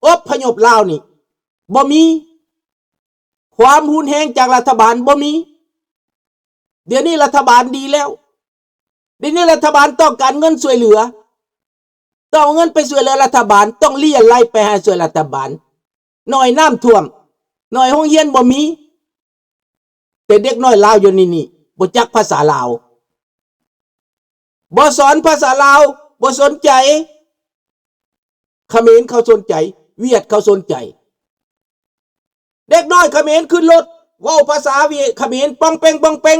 อพยพลาวนี่บ่มีความหุนแหงจากรัฐบาลบ่มีเดี๋ยวนี้รัฐบาลดีแล้วเดี๋ยวนี้รัฐบาลต้องการเงินช่วยเหลือต้องเอาเงินไปช่วยเหลือรัฐบาลต้องเลี่ยไล่ไปหาช่วยรัฐบาลหน่อยน้ำท่วมหน่อยโรงเรียนบ่มีแต่เด็กน้อยลาวอยู่นี่บ่จักภาษาลาวบ่สอนภาษาลาวบ่สนใจเขมรเขาสนใจเวียดเขาสนใจเด็กน้อยเขมรขึ้นรถเว้าภาษาเวียดเขมรปองเปงปองเปง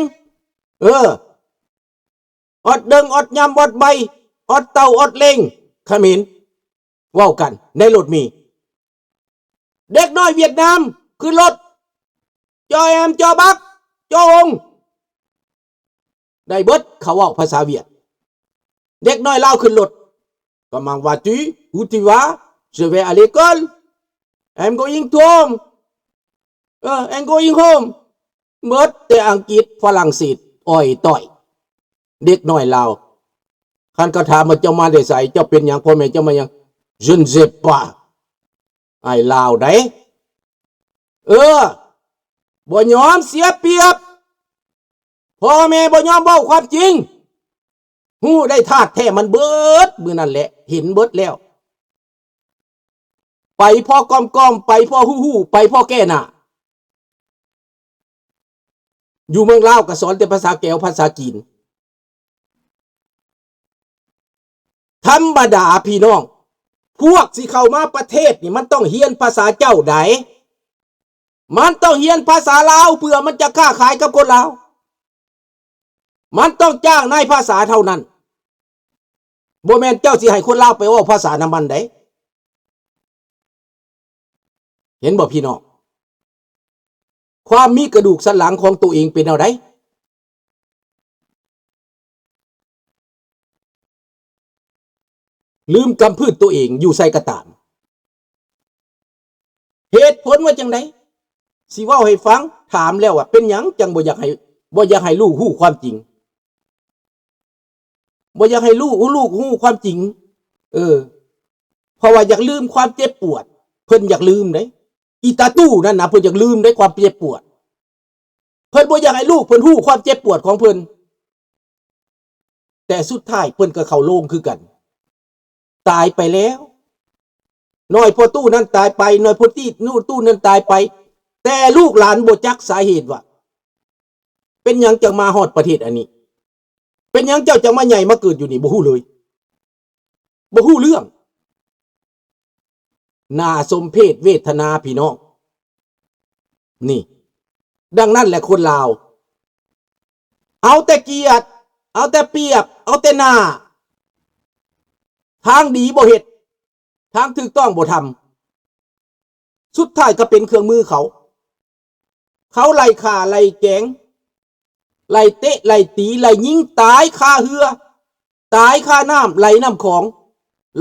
อดเดิงอดยำอดใบอดเต่าอดเล่งเขมรเว้ากันในรถมีเด็กน้อยเวียดนามขึ้นรถจอแอมจอบักจอองได้เบิดเขาเว้าภาษาเวียดเด็กน้อยลาวขึ้นรถComment vas-tu? Où tu vas? Je vais à l'école. I'm going home. I'm going home. เมื่อแต่อังกฤษฝรั่งเศสอ่อยต่อยเด็กน้อยลาวคันก็ถามว่าเจ้ามาได้ไสเจ้าเป็นหยังพ่อแม่เจ้ามาหยัง Je ne sais pas ไอ้ลาวได้บ่ยอมเสียเปรียบพ่อแม่บ่ยอมเว้าความจริงหู้ได้ธาตุแท้มันเบิดมื้อนั่นแหละเห็นเบิดแล้วไปพ่อกอมไปพ่อฮู้ไปพ่อแก้หน้าอยู่เมืองลาวก็สอนแต่ภาษาแก้วภาษาจีนธรรมดาพี่น้องพวกสิเข้ามาประเทศนี่มันต้องเรียนภาษาเจ้าใดมันต้องเรียนภาษาลาวเพื่อมันจะค้าขายกับคนลาวมันต้องจ้างนายภาษาเท่านั้นบ่แม่นเจ้าสิให้คนลาวไปเว้าภาษานำมันได้เห็นบ่พี่น้องความมีกระดูกสันหลังของตัวเองเป็นเอาไดลืมกำพืชตัวเองอยู่ใส่กระตามเหตุผลว่าจังไดสิเว้าให้ฟังถามแล้วว่าเป็นหยังจังบ่อยากให้ลูกฮู้ความจริงบ่อยากให้ลูกฮู้ความจริงเพราะว่าอยากลืมความเจ็บปวดเพิ่นอยากลืมเด้อีตาตู้นั่นน่ะเพิ่นอยากลืมได้ความเจ็บปวดเพิ่นบ่อยากให้ลูกเพิ่นฮู้ความเจ็บปวดของเพิ่นแต่สุดท้ายเพิ่นก็เข้าโรงคือกันตายไปแล้วน้อยพ่อตู้นั้นตายไปน้อยพ่อตู้นั้นตายไปแต่ลูกหลานบ่จักสาเหตุว่าเป็นหยังจังมาฮอดประเทศอันนี้เป็นหยังเจ้าจังมาใหญ่มาเกิดอยู่นี่บ่ฮู้เลยบ่ฮู้เรื่องน่าสมเพชเวทนาพี่น้องนี่ดังนั้นแหละคนลาวเอาแต่เกียรติเอาแต่เปรียบเอาแต่หน้าทางดีบ่เฮ็ดทางถูกต้องบ่ทำสุดท้ายก็เป็นเครื่องมือเขาไล่ฆ่าไล่แกงไล่เตะไล่ตีไล่ยิงตายคาเรือตายคาน้ำไหลน้ำของ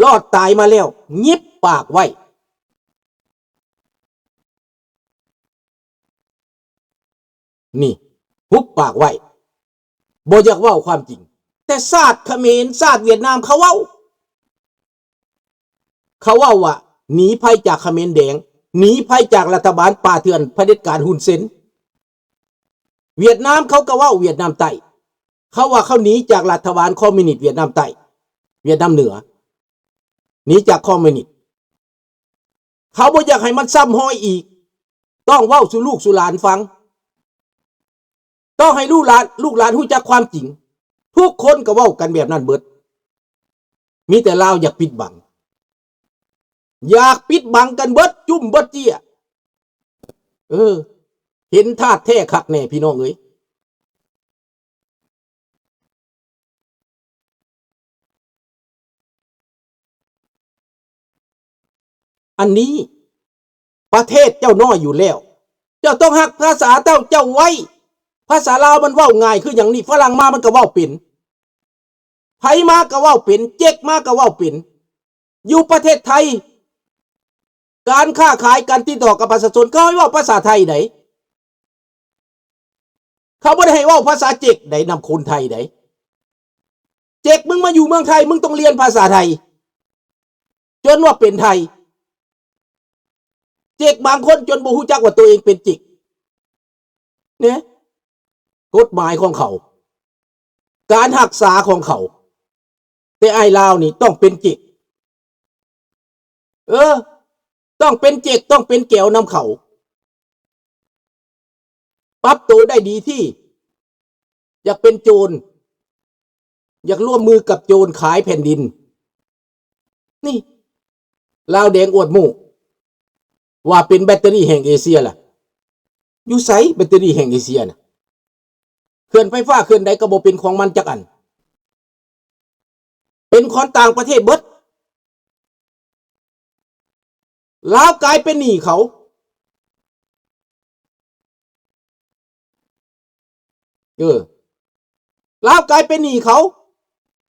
รอดตายมาแล้วยิบปากไว้นี่หุบปากไว้บ่อยากเว้าความจริงแต่ชาติเขมรชาติเวียดนามเขาเว้าว่าหนีภัยจากเขมรแดงหนีภัยจากรัฐบาลป่าเถื่อนเผด็จการฮุนเซนเวียดนามเขาก็ว่าเวียดนามใต้เขาว่าเขาหนีจากรัฐบาลคอมมิวนิสต์เวียดนามใต้เวียดนามเหนือหนีจากคอมมิวนิสต์เขาบ่อยากให้มันซ้ำห้อยอีกต้องเว้าสู่ลูกสู่หลานฟังต้องให้ลูกหลานรู้จักความจริงทุกคนก็เว้ากันแบบนั้นเบิดมีแต่ลาวอยากปิดบังกันเบิดจุ่มเบิดเจี้ยเห็นธาตุแท้คักแน่พี่น้องเอ้ยอันนี้ประเทศเจ้าน้อยอยู่แล้วเจ้าต้องหักภาษาเจ้าไว้ภาษาลาวมันเว้าง่ายคืออย่างนี้ฝรั่งมามันก็เว้าเป็นไผมาก็เว้าเป็นเจ๊กมาก็เว้าเป็นอยู่ประเทศไทยการค้าขายการติดต่อกับประชาชนเขาให้เว้าภาษาไทยไหนเขาไม่ได้ให้เว้าภาษาเจ๊กไหนนำคนไทยไหนเจ๊กมึงมาอยู่เมืองไทยมึงต้องเรียนภาษาไทยจนว่าเป็นไทย เจกบางคนจนบ่ฮู้จักว่าตัวเองเป็นจิกเนี่ยกฎหมายของเขาการรักษาของเขาแต่ไอ้ลาวนี่ต้องเป็นจิกต้องเป็นเจกต้องเป็นแก้วนำเขาปรับตัวได้ดีที่อยากเป็นโจรอยากร่วมมือกับโจรขายแผ่นดินนี่ลาวแดงอวดหมู่ว่าเป็นแบตเตอรี่แห่งเอเชียล่ะอยู่ไสแบตเตอรี่แห่งเอเชียน่ะเขื่อนไฟฟ้าเขื่อนใดก็บ่เป็นของมันจักอันเป็นของต่างประเทศเบิดลาวกลายเป็นหนี้เขาลาวกลายเป็นหนี้เขา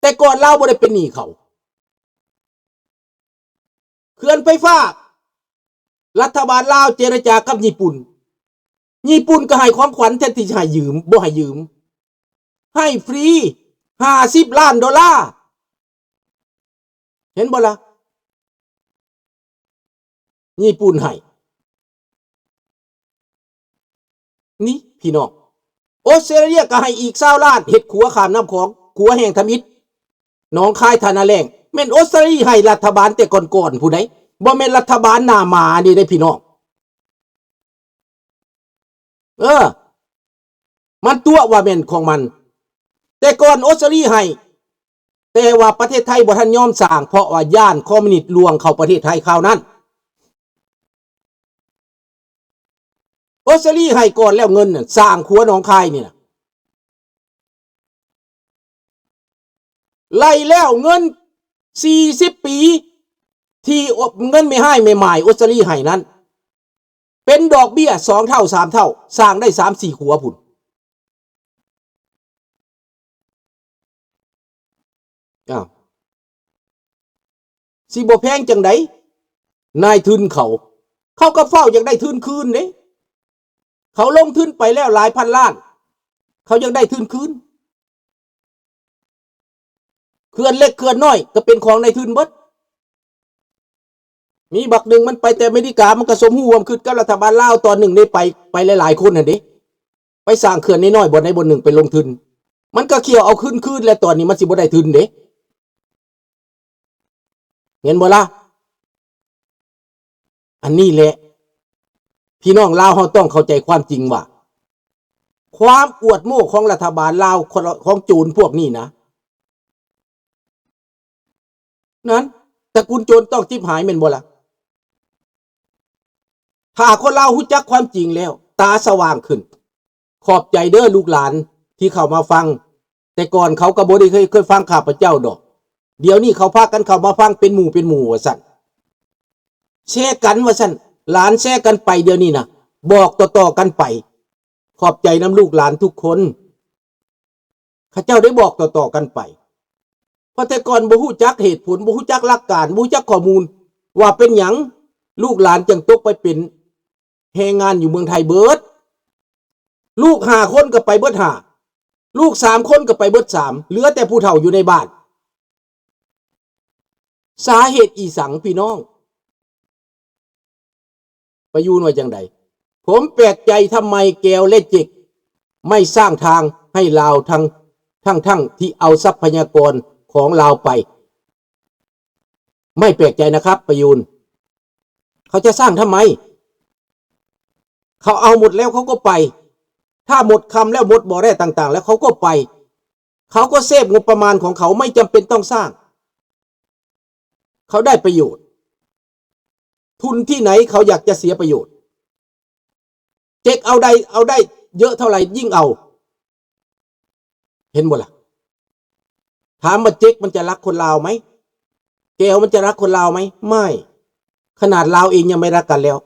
แต่ก่อนลาวบ่ได้เป็นหนี้เขาเขื่อนไฟฟ้ารัฐบาลลาวเจรจากับญี่ปุ่นก็ให้ความขวัญแทนที่จะให้ยืมบ่ให้ยืมให้ฟรี50 ล้านดอลลาร์เห็นบ่ล่ะญี่ปุ่นให้นี่พี่น้องออสเตรเลียก็ให้อีก20 ล้านเฮ็ดขัวข้ามน้ำของขัวแห่งทมิตรหนองคายธานาแรงแม่นออสเตรเลียให้รัฐบาลแต่ก่อนๆผู้ใดบ่แม่นรัฐบาลหน้าหมานี่ได้พี่น้องมันตัวว่าแม่นของมันแต่ก่อนออสเตรเลียให้แต่ว่าประเทศไทยบ่ทันยอมสร้างเพราะว่าย่านคอมมิวนิสต์ลวงเข้าประเทศไทยคราวนั้นออสเตรเลียให้ก่อนแล้วเงินน่ะสร้างขัวหนองคายนี่น่ะไล่แล้วเงิน40 ปีที่เงินไม่ให้ไม่หมายออสเตรเลียให้นั้นเป็นดอกเบี้ย2 เท่า3 เท่าสร้างได้3-4 ขัวพุ่นสิบ่แพงจังไดนายทุนเขาก็เฝ้าอยากได้ทุนคืนเด้เขาลงทุนไปแล้วหลายพันล้านเขาอยากได้ทุนคืนเขื่อนเล็กเขื่อนน้อยก็เป็นของนายทุนเบิดมีบักหนึ่งมันไปแต่อเมริกามันก็สมหูวมคือกับรัฐบาลลาวตอนหนึ่งได้ไปหลายๆคนน่ะเด้ไปสร้างเขื่อนน้อยๆบ่ได้บ่หนึ่งไปลงทุนมันก็เคี่ยวเอาคืนแล้วตอนนี้มันสิบ่ได้ทุนเด้เห็นบ่ล่ะอันนี้แหละพี่น้องลาวเฮาต้องเข้าใจความจริงว่าความอวดโม้ของรัฐบาลลาวของโจรพวกนี้นะนั้นตระกูลโจรต้องจิบหายแม่นบ่ล่ะถ้าคนลาวรู้จักความจริงแล้วตาสว่างขึ้นขอบใจเด้อลูกหลานที่เข้ามาฟังแต่ก่อนเขาก็บ่ได้เคยฟังข้าพเจ้าดอกเดี๋ยวนี้เขาพากันเข้ามาฟังเป็นหมู่ว่าซั่นแชร์กันว่าซั่นหลานแชร์กันไปเดี๋ยวนี้นะบอกต่อๆกันไปขอบใจน้ำลูกหลานทุกคนข้าเจ้าได้บอกต่อๆกันไปเพราะแต่ก่อนบ่ฮู้จักเหตุผลบ่ฮู้จักหลักการบ่ฮู้จักข้อมูลว่าเป็นหยังลูกหลานจังตกไปเป็นแรงงานอยู่เมืองไทยเบิดลูก5 คนก็ไปเบิด5ลูก3 คนก็ไปเบิด3เหลือแต่ผู้เฒ่าอยู่ในบ้านสาเหตุอีสังพี่น้องประยูนว่าจังใดผมแปลกใจทำไมแก้วและเจกไม่สร้างทางให้ลาวทั้งที่เอาทรัพยากรของลาวไปไม่แปลกใจนะครับประยูนเขาจะสร้างทำไมเขาเอาหมดแล้วเขาก็ไปถ้าหมดคำแล้วหมดบ่อแร่ต่างๆแล้วเขาก็ไปเขาก็เซฟงบประมาณของเขาไม่จำเป็นต้องสร้างเขาได้ประโยชน์ทุนที่ไหนเขาอยากจะเสียประโยชน์เจ๊กเอาได้เยอะเท่าไหร่ยิ่งเอาเห็นบ่ล่ะถามว่าเจ๊กมันจะรักคนลาวไหมแก้วมันจะรักคนลาวไหมไม่ขนาดลาวเองยังไม่รักกันแล้ว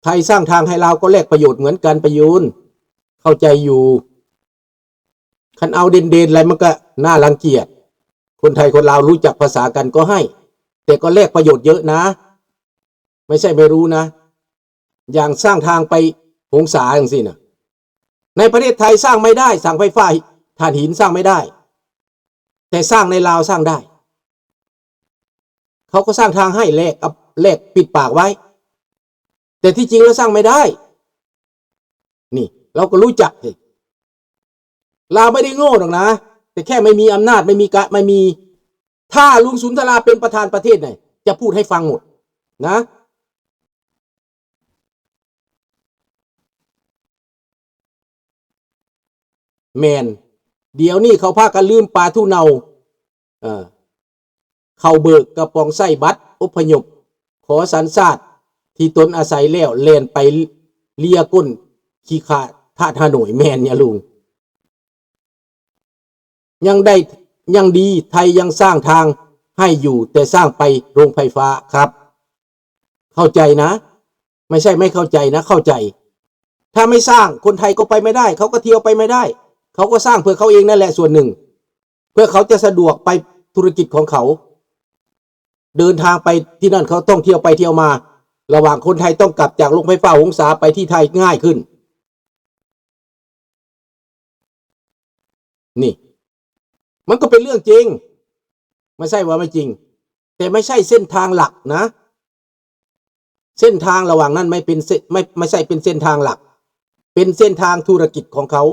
ไทยสร้างทางให้ลาวก็แลกประโยชน์เหมือนกันประยูนเข้าใจอยู่คันเอาเด่นๆอะไรมันก็น่ารังเกียจคนไทยคนลาวรู้จักภาษากันก็ให้แต่ก็แลกประโยชน์เยอะนะไม่ใช่ไม่รู้นะอย่างสร้างทางไปหงสาอย่างสินะในประเทศไทยสร้างไม่ได้สร้างไฟฟ้าถ่านหินสร้างไม่ได้แต่สร้างในลาวสร้างได้ เขาก็สร้างทางให้แลกปิดปากไว้แต่ที่จริงแล้วสร้างไม่ได้นี่เราก็รู้จักสิเราไม่ได้โง่หรอกนะแต่แค่ไม่มีอำนาจไม่มีถ้าลุงสุนทราเป็นประธานประเทศเนี่ยจะพูดให้ฟังหมดนะแมนเดี๋ยวนี้เขาพากันลืมปลาทูเนาเขาเบิกกระปองไส้บัตรอพยพขอสัญชาติที่ตนอาศัยแล้วเล่นไปเลียก้นขี้ขาท่าทาหน่วยแมนเนี่ยลุงยังดีไทยยังสร้างทางให้อยู่แต่สร้างไปโรงไฟฟ้าครับเข้าใจนะไม่ใช่ไม่เข้าใจนะเข้าใจถ้าไม่สร้างคนไทยก็ไปไม่ได้เขาก็เที่ยวไปไม่ได้เขาก็สร้างเพื่อเขาเองนั่นแหละส่วนหนึ่งเพื่อเขาจะสะดวกไปธุรกิจของเขาเดินทางไปที่นั่นเขาต้องเที่ยวไปเที่ยวมาระหว่างคนไทยต้องกลับจากโรงไฟฟ้าหงสาไปที่ไทยง่ายขึ้นนี่มันก็เป็นเรื่องจริงไม่ใช่ว่าไม่จริงแต่ไม่ใช่เส้นทางหลักนะเส้นทางระหว่างนั้นไม่ใช่เป็นเส้นทางหลักเป็นเส้นทางธุรกิจของเขา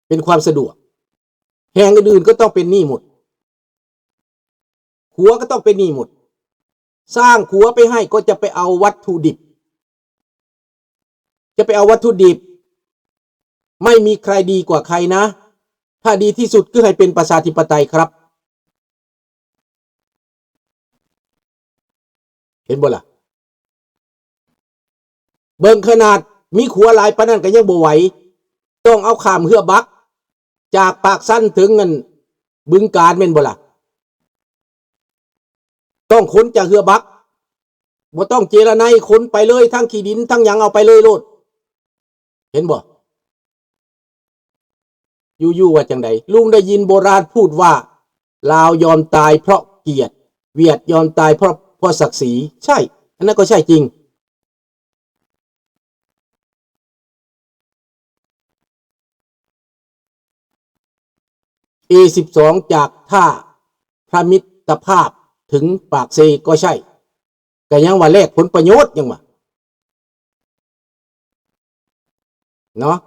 เป็นความสะดวกแห่งอื่นๆก็ต้องเป็นหนี้หมดขัวก็ต้องเป็นหนี้หมดสร้างขัวไปให้ก็จะไปเอาวัตถุดิบไม่มีใครดีกว่าใครนะถ้าดีที่สุดก็ให้เป็นประชาธิปไตยครับเห็นบ่ล่ะเบิ่งขนาดมีขัวหลายปานนั้นก็ยังบ่ไหวต้องเอาข้ามเฮือบักจากปากสั้นถึงเงินบึงกาฬแม่นบ่ล่ะต้องขนจากเฮือบักบ่ต้องเจรไนขนไปเลยทั้งขี้ดินทั้งหยังเอาไปเลยโลดเห็นบ่อยู่ว่าจังใดลุงได้ยินโบราณพูดว่าลาวยอมตายเพราะเกียรติเวียดยอมตายเพราะศักดิ์ศรีใช่อันนั้นก็ใช่จริงA12จากท่าพระมิตรภาพถึงปากเซก็ใช่ก็ยังว่าแลกผลประโยชน์ยังว่าเนาะ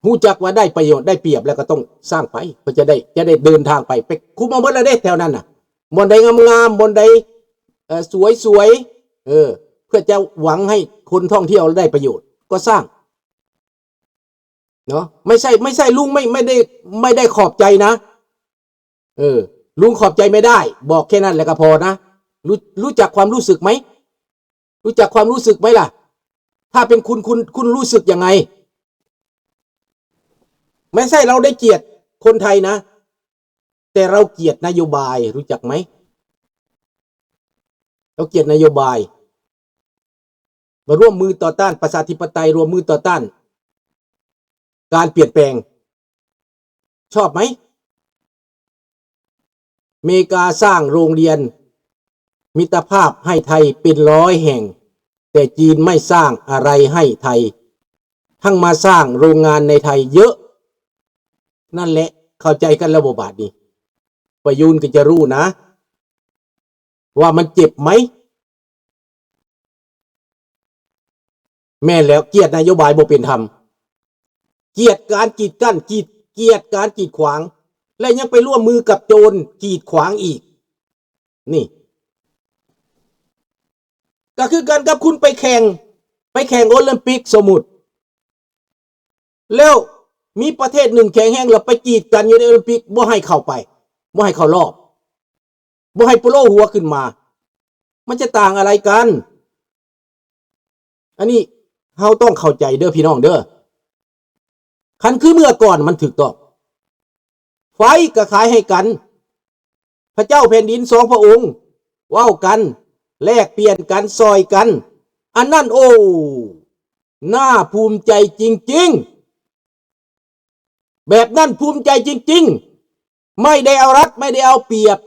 รู้จักว่าได้ประโยชน์ได้เปรียบแล้วก็ต้องสร้างไปเพื่อจะได้เดินทางไปคุ้มเอาหมดแล้วเด้แถวนั้นน่ะบนใดงามๆบนใดสวยเพื่อจะหวังให้คนท่องเที่ยวได้ประโยชน์ก็สร้างเนาะไม่ใช่ลุงไม่ได้ขอบใจนะลุงขอบใจไม่ได้บอกแค่นั้นแหละก็พอนะรู้จักความรู้สึกไหมรู้จักความรู้สึกไหมล่ะถ้าเป็นคุณรู้สึกยังไงไม่ใช่เราได้เกลียดคนไทยนะแต่เราเกลียดนโยบายรู้จักไหมเราเกลียดนโยบายมาร่วมมือต่อต้านประชาธิปไตยร่วมมือต่อต้านการเปลี่ยนแปลงชอบไหมอเมริกาสร้างโรงเรียนมิตรภาพให้ไทยเป็น100 แห่งแต่จีนไม่สร้างอะไรให้ไทยทั้งมาสร้างโรงงานในไทยเยอะนั่นแหละเข้าใจกันระบบบาทนี้ประยุทธ์ก็จะรู้นะว่ามันเจ็บไหมแม่แล้วเกียรตินโยบายบ่เป็นธรรมเกียรติการกีดกั้นเกียรติการกีดขวางและยังไปร่วมมือกับโจรกีดขวางอีกนี่ก็คือการกับคุณไปแข่งโอลิมปิกสมมุติแล้วมีประเทศหนึ่งแข่งแห้งแล้วไปกีดกันอยู่ในโอลิมปิกบ่ให้เข้าไปบ่ให้เข้ารอบบ่ให้โปโลหัวขึ้นมามันจะต่างอะไรกันอันนี้เฮาต้องเข้าใจเด้อพี่น้องเด้อคันคือเมื่อก่อนมันถูกต้องไฟก็ขายให้กันพระเจ้าแผ่นดิน2 พระองค์เว้ากันแลกเปลี่ยนกันซอยกันอันนั้นโอ้น่าภูมิใจจริงๆแบบนั้นภูมิใจจริงๆไม่ได้เอารัดไม่ได้เอาเปรียบ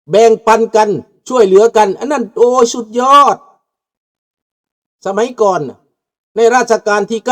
แบ่งปันกันช่วยเหลือกันอันนั้นโอ้สุดยอดสมัยก่อนในรัชกาลที่9